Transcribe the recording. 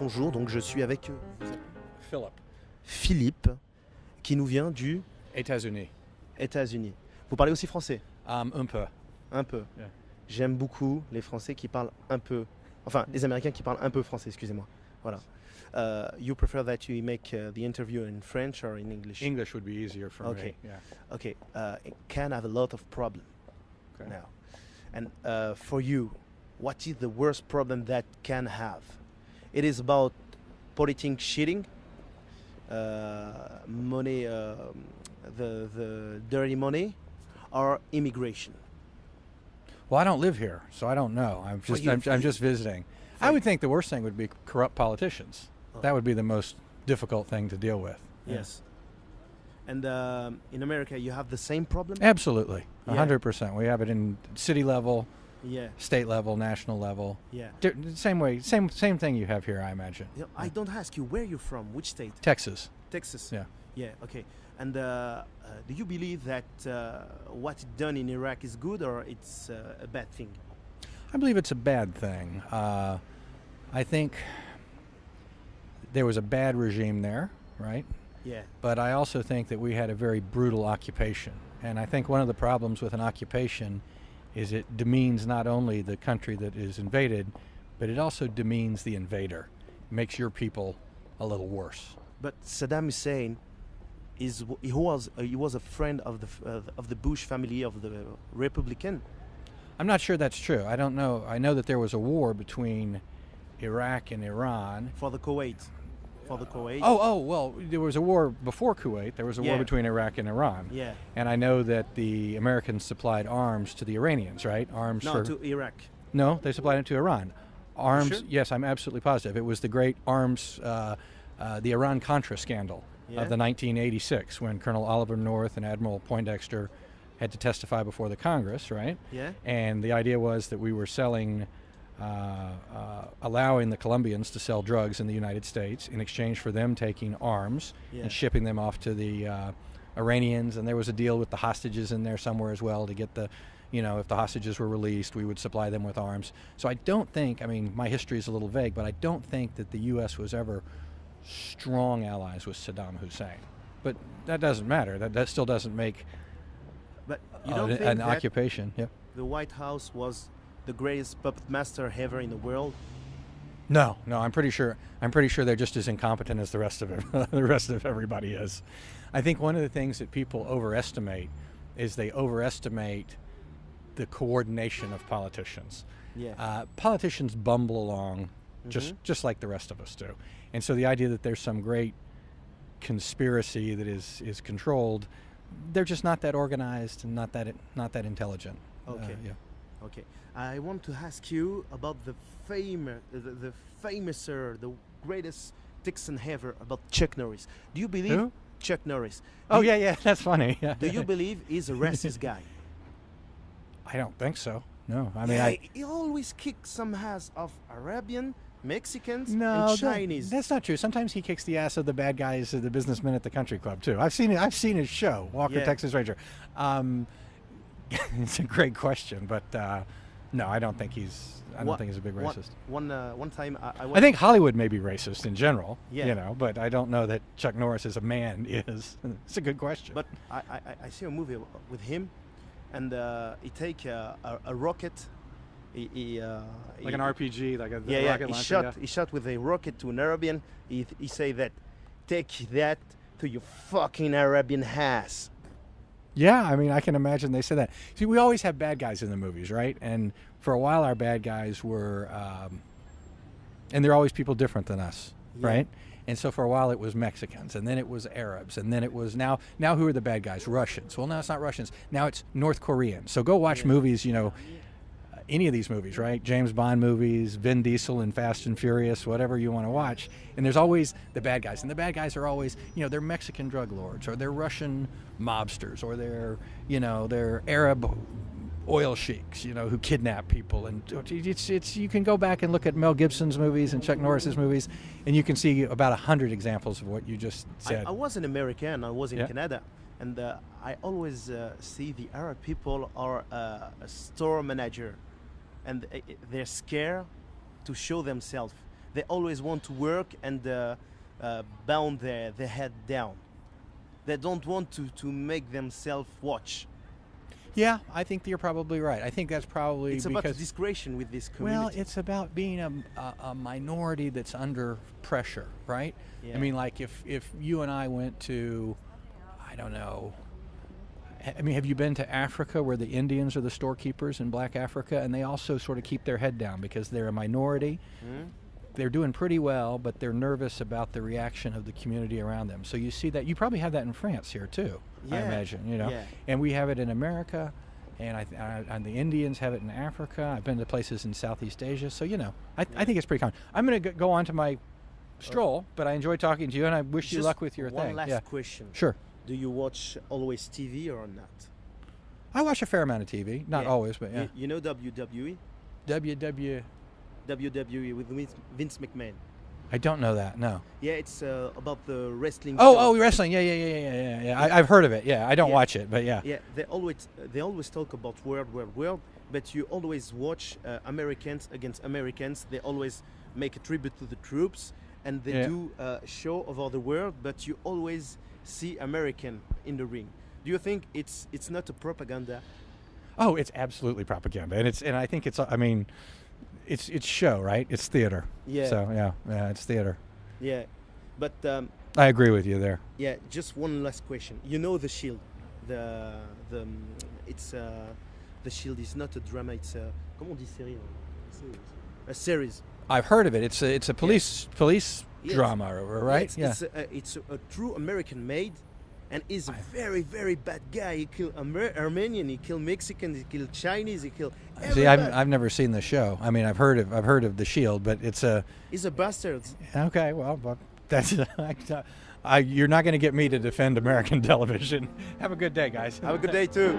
Bonjour, donc je suis avec Phillip. Philippe, qui nous vient du États-Unis. États-Unis. Vous parlez aussi français? Un peu. Un peu. Yeah. J'aime beaucoup les Français qui parlent un peu, enfin les Américains qui parlent un peu français, excusez-moi. Voilà. You prefer that you make the interview in French or in English? English would be easier for Okay. me. Yeah. Okay. It can have a lot of problem Okay. now. And for you, what is the worst problem that can have? It is about politics cheating, money, the dirty money, or immigration? Well, I don't live here, so I don't know. I'm just visiting. I would think the worst thing would be corrupt politicians. Oh. That would be the most difficult thing to deal with. Yes. And in America, you have the same problem? Absolutely. Yeah. 100%. We have it in city level, Yeah. state level, national level. Yeah. Same thing you have here, I imagine. You know, I don't ask you where you're from, which state? Texas. Texas. Yeah. Yeah. Okay. And do you believe that what's done in Iraq is good or it's a bad thing? I believe it's a bad thing. I think there was a bad regime there, right? Yeah. But I also think that we had a very brutal occupation. And I think one of the problems with an occupation is it demeans not only the country that is invaded, but it also demeans the invader. It makes your people a little worse. But Saddam Hussein he was a friend of the Bush family, of the Republican. I'm not sure that's true. I don't know. I know that there was a war between Iraq and Iran. For the Kuwait. For the Kuwait. Well, there was a war before Kuwait. There was a war Yeah. between Iraq and Iran. Yeah. And I know that the Americans supplied arms to the Iranians, right? Arms No, for to Iraq. No, they supplied it to Iran. Arms, sure? yes, I'm absolutely positive. It was the great arms, the Iran-Contra scandal Yeah. of the 1986, when Colonel Oliver North and Admiral Poindexter had to testify before the Congress, right? Yeah. And the idea was that we were selling, allowing the Colombians to sell drugs in the United States in exchange for them taking arms Yeah. and shipping them off to the Iranians. And there was a deal with the hostages in there somewhere as well to get the, if the hostages were released, we would supply them with arms. So I don't think, my history is a little vague, but I don't think that the U.S. was ever strong allies with Saddam Hussein. But that doesn't matter. That still doesn't make But you don't think an that occupation. Yep. the White House was the greatest puppet master ever in the world? No, I'm pretty sure they're just as incompetent as the rest of it, the rest of everybody is. I think one of the things that people overestimate is they overestimate the coordination of politicians. Yeah. Politicians bumble along just like the rest of us do. And so the idea that there's some great conspiracy that is controlled, they're just not that organized and not that intelligent. Okay. Yeah. Okay. I want to ask you about the greatest Texan ever, about Chuck Norris. Do you believe Who? Chuck Norris? Oh yeah, that's funny. Yeah. Do you believe he's a racist guy? I don't think so. No, He always kicks some ass of Arabian, Mexicans, No, and Chinese. that's not true. Sometimes he kicks the ass of the bad guys, the businessmen at the country club too. I've seen his show, Walker, Yeah. Texas Ranger. It's a great question, but no, I don't think he's a big racist. One time I went. I think Hollywood may be racist in general, Yeah. but I don't know that Chuck Norris as a man is. It's a good question. But I see a movie with him, and he take a rocket. Like an RPG, like a Yeah, rocket he launcher. He shot with a rocket to an Arabian. He say that, take that to your fucking Arabian ass. Yeah, I can imagine they said that. See, we always have bad guys in the movies, right? And for a while, our bad guys were, and they're always people different than us, Yeah. right? And so for a while, it was Mexicans, and then it was Arabs, and then it was now who are the bad guys? Russians. Well, now it's not Russians. Now it's North Koreans. So go watch movies, any of these movies, right? James Bond movies, Vin Diesel and Fast and Furious, whatever you want to watch. And there's always the bad guys. And the bad guys are always, they're Mexican drug lords, or they're Russian mobsters, or they're Arab oil sheiks, who kidnap people. And it's you can go back and look at Mel Gibson's movies and Chuck Norris's movies, and you can see about 100 examples of what you just said. I was an American. I was in Yeah. Canada, and I always see the Arab people are a store manager, and they're scared to show themselves They always want to work and bound their head down. They don't want to make themselves watch. Yeah, I think you're probably right. I think that's probably It's because about discretion with this community. well, it's about being a minority that's under pressure, right? Yeah. I mean, like if you and I went to, I don't know. I mean, have you been to Africa where the Indians are the storekeepers in Black Africa, and they also sort of keep their head down because they're a minority. They're doing pretty well, but they're nervous about the reaction of the community around them. So you see that. You probably have that in France here too, I imagine. You know, Yeah. and we have it in America, and the Indians have it in Africa. I've been to places in Southeast Asia, so you know, I think it's pretty common. I'm going to go on to my stroll, but I enjoyed talking to you, and I wish you Just luck with your one thing. last question. Sure. Do you watch always TV or not? I watch a fair amount of TV, not always, but yeah. You know WWE? WWE with Vince McMahon. I don't know that. No. Yeah, it's about the wrestling. Oh, wrestling. Yeah. I've heard of it. Yeah, I don't watch it, but yeah. Yeah, they always talk about world, but you always watch Americans against Americans. They always make a tribute to the troops, and they do a show of other world, but you always see American in the ring. Do you think it's not a propaganda? Oh, it's absolutely propaganda, and I think it's. I mean, it's show, right? It's theater. Yeah. So yeah, it's theater. Yeah, but I agree with you there. yeah. Just one last question. You know the Shield, the Shield is not a drama. It's a comment on dit série? A series. I've heard of it. It's a police Yes. drama, right? Yes, it's a true American made, and is a very, very bad guy. He killed Armenian, he killed Mexican, he killed Chinese, he killed everybody. See, I've never seen the show. I mean, I've heard of the Shield, but it's a. He's a bastard. Okay, well, that's. You're not going to get me to defend American television. Have a good day, guys. Have a good day too.